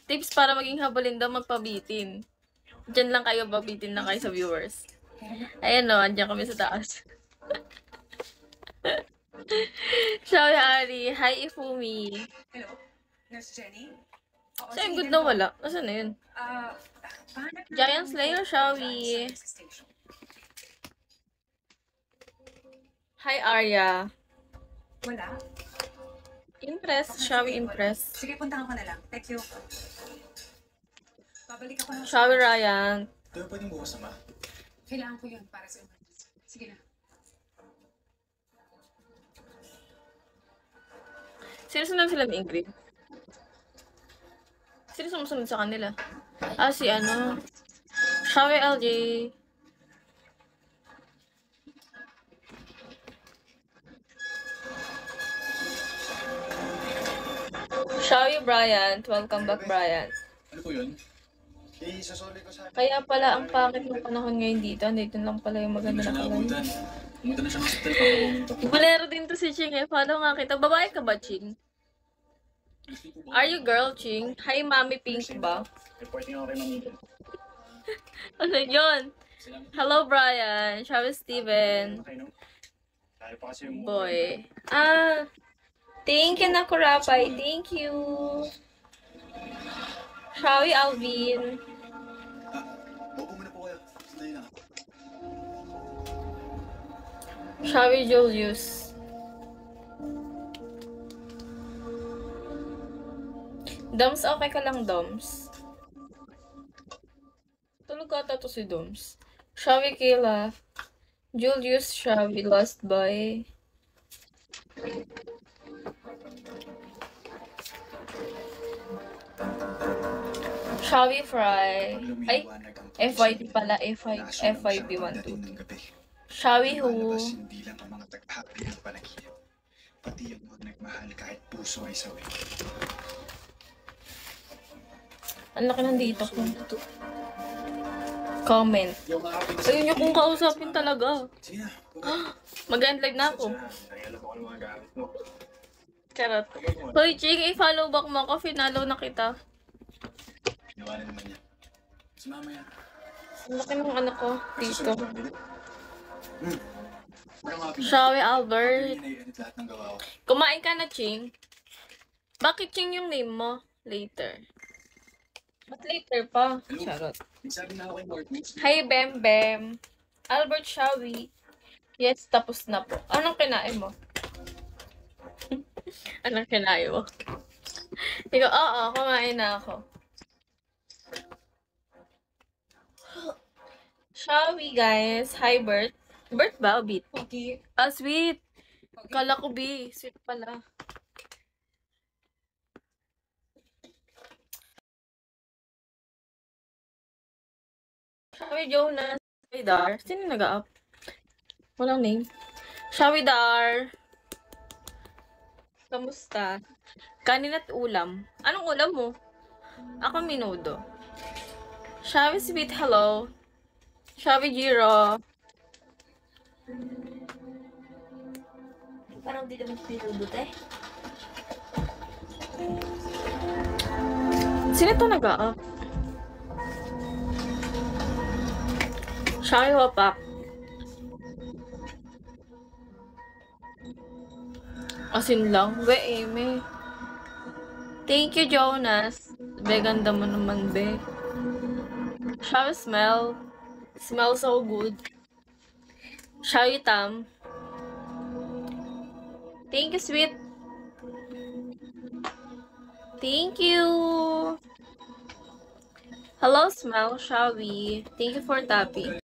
Tips para maging habulin daw, magpabitin. Diyan lang kayo, pabitin lang kayo sa viewers. Ayan o, andyan kami sa taas. Xiao Ari, hi Ifumi. Hello, Nurse Jenny? So, yung good na wala. Asan na yun? Giant Slayer, Xiaowi. Hi Arya. Wala? Impress, Xiaowi impress. Sige, puntahan ko na lang. Thank you. Babalik ako ng... Xiaowi Ryan. Tayo pwedeng bukas na ma? Kailangan ko yun para sa emergency. Sige na. Sino sunod sila ni Ingrid? Sino sumusunod sa kanila? Ah, si ano? Xiaowi LJ. Xiaowi Brian. Welcome back, Brian. Ano po yun? Isasoli ko sa... Kaya pala ang pangit ng panahon ngayon dito. Dito lang pala yung maganda na kalan. Pumunta na siya ng hospital pa. Bolero din to si Ching eh. Follow nga kita. Babae ka ba, Ching? Are you girl, Ching? Hi, Mami Pink ba? Reporting ako kay Mamita. Ano yun? Hello, Brian. Xiaowi Steven. Boy. Ah, thank you, Nakurapay. Thank you. Xiaowi Alvin. Bobo muna po kayo. Sandali lang. Xiaowi Julius. Doms, okay ka lang, Doms? Tulog ata to si Doms. Xiaowi Kayla. Julius Xiaowi Lost Boy. Xiaowi Fry. Ay, FYP pala. FYP 12. Xiaowi Who. Hindi lang ang mga tag-happy ng panaginip. Pati yung mga nagmahal kahit puso ay sawi. Ang laki nandito ko. Comment. Ayun niyo kung kausapin talaga. Sige na. Mag-end live na ako. Nagala ko ng mga gamit mo. Charot. Hoy, Ching, i-follow back mo ako. Finalo na kita. Ginawa na naman niya. Si mama yan. Ang laki ng anak ko dito. Xiaowi Xiaowi Albert. lahat ng gawa ko. Kumain ka na, Ching? Bakit Ching yung name mo? Later. Ba't later pa? Charot. Nagsabi na ako kay Morton. Hi, Bem Bem. Albert Xiaowi. Yes, tapos na po. Anong kinain mo? Anong kinain mo? Ikaw, oo, kumain na ako. Xiaowi, guys. Hi, Bert. Bert ba o Beat? Okay. Ah, sweet. Kala ko B. Sweet pala. Xiaowi Jonas. Xiaowi Dar. Sino nag-up? Walang name. Xiaowi Dar. Kamusta? Kanin at ulam. Anong ulam mo? Ako minudo. Xiaowi Sweet, hello. Xiaowi Jiro. Parang di naman pinudot eh. Sino ito nag-up? Xiaowi Wapak. Asin lang. We, Eme. Thank you, Jonas. Be, ganda mo naman, be. Xiaowi Smell. Smell so good. Xiaowi Tam. Thank you, sweet. Thank you. Hello, Smell, Xiaowi. Thank you for tapping.